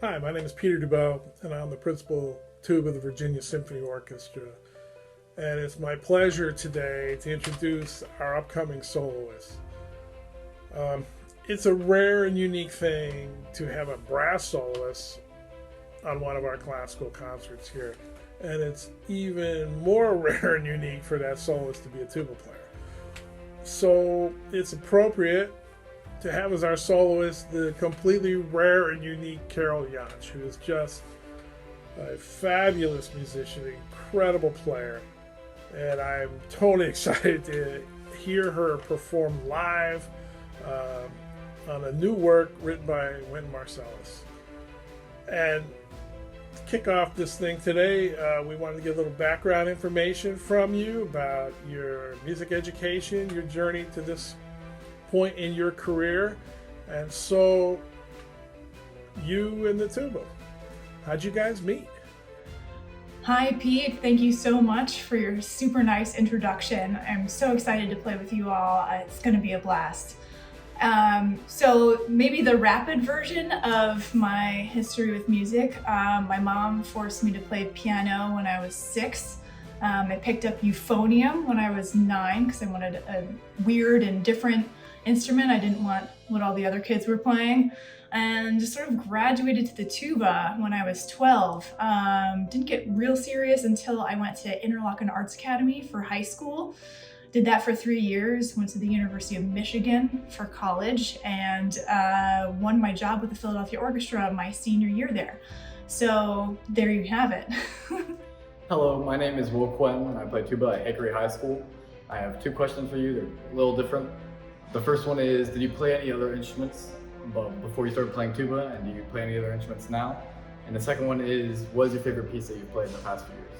Hi, my name is Peter DuBeau, and I'm the principal tuba of the Virginia Symphony Orchestra. And it's my pleasure today to introduce our upcoming soloist. It's a rare and unique thing to have a brass soloist on one of our classical concerts here. And it's even more rare and unique for that soloist to be a tuba player. So it's appropriate to have as our soloist the completely rare and unique Carol Jantsch, who is just a fabulous musician, an incredible player, and I'm totally excited to hear her perform live on a new work written by Quinton Marsalis. And to kick off this thing today, we wanted to get a little background information from you about your music education, your journey to this point in your career. And so you and the tuba, how'd you guys meet? Hi Pete, thank you so much for your super nice introduction. I'm so excited to play with you all. It's going to be a blast. So maybe the rapid version of my history with music. My mom forced me to play piano when I was 6. I picked up euphonium when I was 9 because I wanted a weird and different instrument. I didn't want what all the other kids were playing, and just sort of graduated to the tuba when I was 12. Didn't get real serious until I went to Interlochen Arts Academy for high school. Did that for 3 years, went to the University of Michigan for college, and won my job with the Philadelphia Orchestra my senior year there. So there you have it. Hello, my name is Quinton, and I play tuba at Hickory High School. I have 2 questions for you. They're a little different. The first one is, did you play any other instruments before you started playing tuba, and do you play any other instruments now? And the second one is, what is your favorite piece that you've played in the past few years?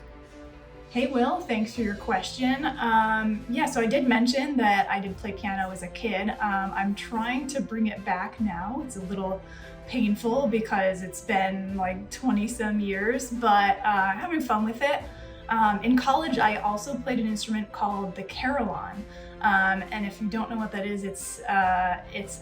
Hey Will, thanks for your question. Yeah, so I did mention that I did play piano as a kid. I'm trying to bring it back now. It's a little painful because it's been like 20 some years, but having fun with it. In college, I also played an instrument called the carillon. And if you don't know what that is, it's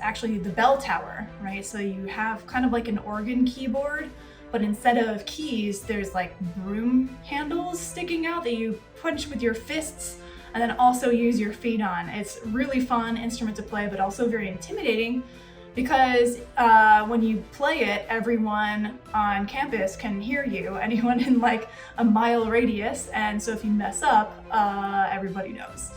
actually the bell tower, right? So you have kind of like an organ keyboard, but instead of keys, there's like broom handles sticking out that you punch with your fists and then also use your feet on. It's a really fun instrument to play, but also very intimidating because when you play it, everyone on campus can hear you, anyone in like a mile radius. And so if you mess up, everybody knows.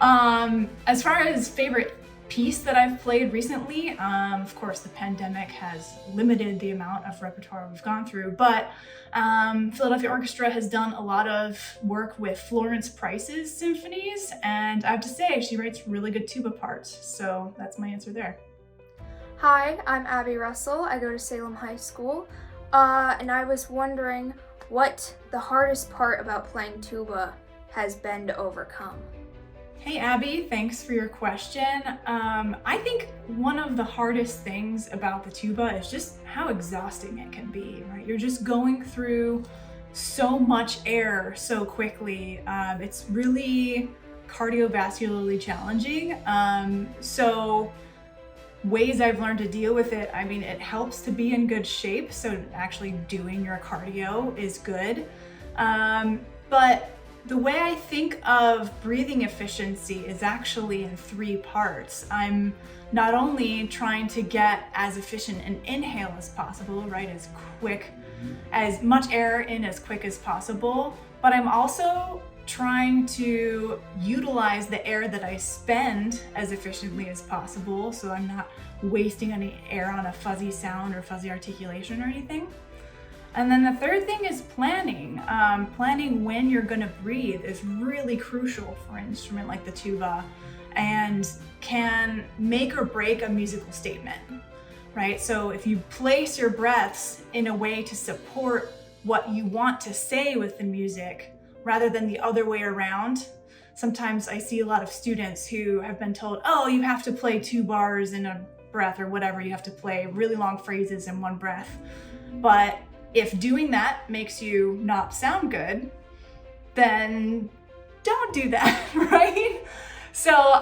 As far as favorite piece that I've played recently, of course the pandemic has limited the amount of repertoire we've gone through, but Philadelphia Orchestra has done a lot of work with Florence Price's symphonies, and I have to say she writes really good tuba parts, so that's my answer there. Hi, I'm Abby Russell. I go to Salem High School, and I was wondering what the hardest part about playing tuba has been to overcome. Hey Abby, thanks for your question. I think one of the hardest things about the tuba is just how exhausting it can be, right? You're just going through so much air so quickly. It's really cardiovascularly challenging. So ways I've learned to deal with it, I mean, it helps to be in good shape, so actually doing your cardio is good. But the way I think of breathing efficiency is actually in 3 parts. I'm not only trying to get as efficient an inhale as possible, right, as quick, as much air in as quick as possible, but I'm also trying to utilize the air that I spend as efficiently as possible, so I'm not wasting any air on a fuzzy sound or fuzzy articulation or anything. And then the third thing is planning. Planning when you're gonna breathe is really crucial for an instrument like the tuba and can make or break a musical statement, right? So if you place your breaths in a way to support what you want to say with the music, rather than the other way around. Sometimes I see a lot of students who have been told, oh, you have to play 2 bars in a breath or whatever, you have to play really long phrases in one breath. But if doing that makes you not sound good, then don't do that, right? So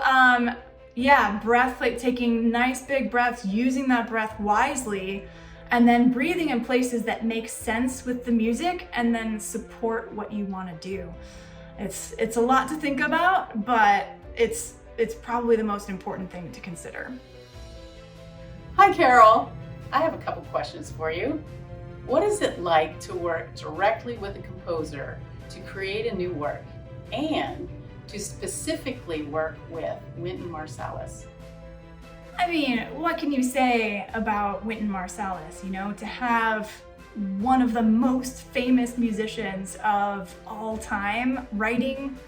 yeah, breath, like taking nice big breaths, using that breath wisely, and then breathing in places that make sense with the music and then support what you want to do. It's a lot to think about, but it's probably the most important thing to consider. Hi, Carol. I have a couple questions for you. What is it like to work directly with a composer to create a new work and to specifically work with Wynton Marsalis? I mean, what can you say about Wynton Marsalis? You know, to have one of the most famous musicians of all time writing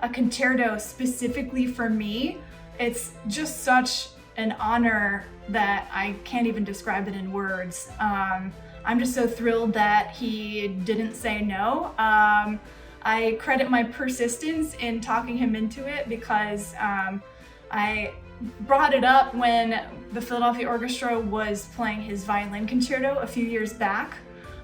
a concerto specifically for me, it's just such an honor that I can't even describe it in words. I'm just so thrilled that he didn't say no. I credit my persistence in talking him into it because I brought it up when the Philadelphia Orchestra was playing his violin concerto a few years back.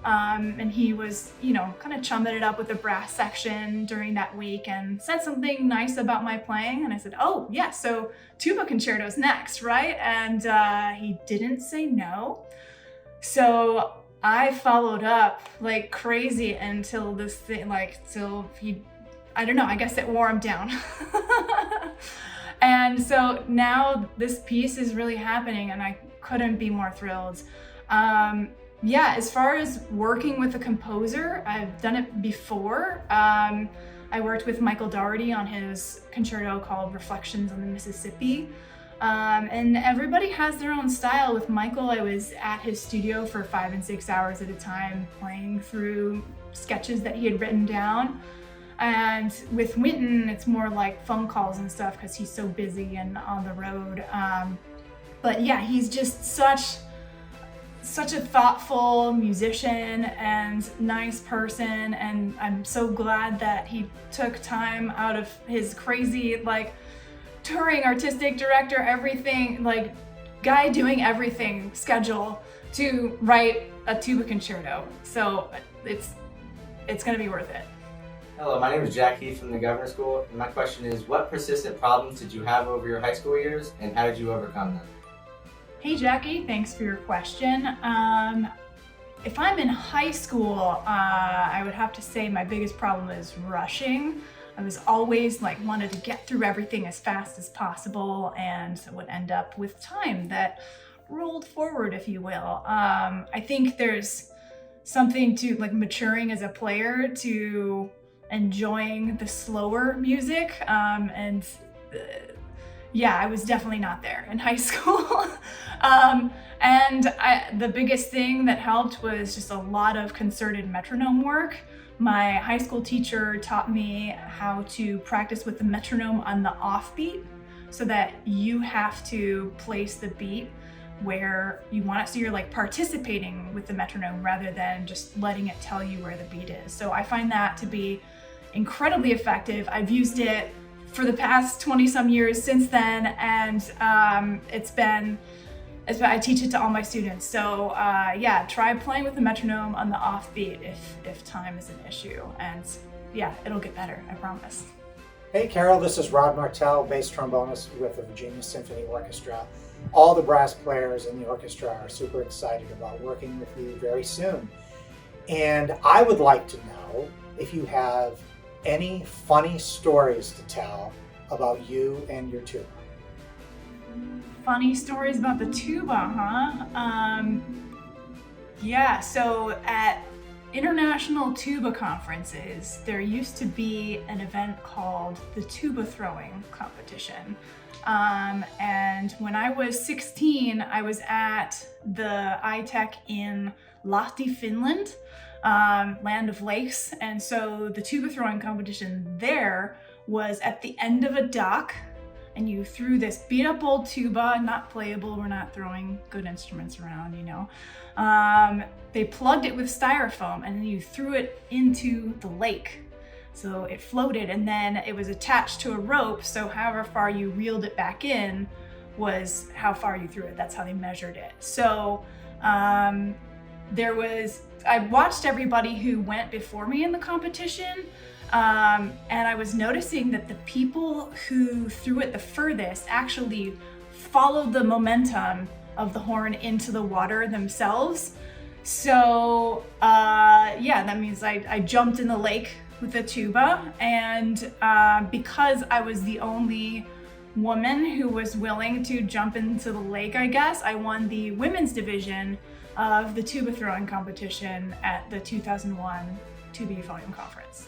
And he was, you know, kind of chumming it up with the brass section during that week and said something nice about my playing. And I said, oh, yeah, so tuba concerto's next, right? And he didn't say no. So I followed up like crazy until this thing, till he, I don't know, I guess it wore him down. And so now this piece is really happening and I couldn't be more thrilled. Yeah, as far as working with a composer, I've done it before. I worked with Michael Daugherty on his concerto called Reflections on the Mississippi. And everybody has their own style. With Michael, I was at his studio for 5 and 6 hours at a time, playing through sketches that he had written down. And with Wynton, it's more like phone calls and stuff because he's so busy and on the road. But yeah, he's just such a thoughtful musician and nice person, and I'm so glad that he took time out of his crazy touring artistic director, everything, guy doing everything schedule to write a tuba concerto. So it's gonna be worth it. Hello, my name is Heath from the Governor School, and my question is, what persistent problems did you have over your high school years, and how did you overcome them? Hey Jackie, thanks for your question. If I'm in high school, I would have to say my biggest problem is rushing. I was always wanted to get through everything as fast as possible and would end up with time that rolled forward, if you will. I think there's something to maturing as a player to enjoying the slower music, yeah, I was definitely not there in high school. The biggest thing that helped was just a lot of concerted metronome work. My high school teacher taught me how to practice with the metronome on the offbeat so that you have to place the beat where you want it. So you're participating with the metronome rather than just letting it tell you where the beat is. So I find that to be incredibly effective. I've used it for the past 20 some years since then, and I teach it to all my students. So yeah, try playing with the metronome on the offbeat if time is an issue, and yeah, it'll get better, I promise. Hey Carol, this is Rod Martell, bass trombonist with the Virginia Symphony Orchestra. All the brass players in the orchestra are super excited about working with you very soon. And I would like to know if you have any funny stories to tell about you and your tuba. Funny stories about the tuba, huh? Yeah, so at international tuba conferences, there used to be an event called the tuba throwing competition. And when I was 16, I was at the ITEC in Lahti, Finland, land of lakes. And so the tuba throwing competition there was at the end of a dock, and you threw this beat up old tuba, not playable, we're not throwing good instruments around, you know. They plugged it with styrofoam and then you threw it into the lake. So it floated, and then it was attached to a rope, so however far you reeled it back in was how far you threw it. That's how they measured it. So I watched everybody who went before me in the competition, and I was noticing that the people who threw it the furthest actually followed the momentum of the horn into the water themselves. So yeah, that means I jumped in the lake with the tuba, and because I was the only woman who was willing to jump into the lake, I guess, I won the women's division of the tuba throwing competition at the 2001 Tuba Euphonium Conference.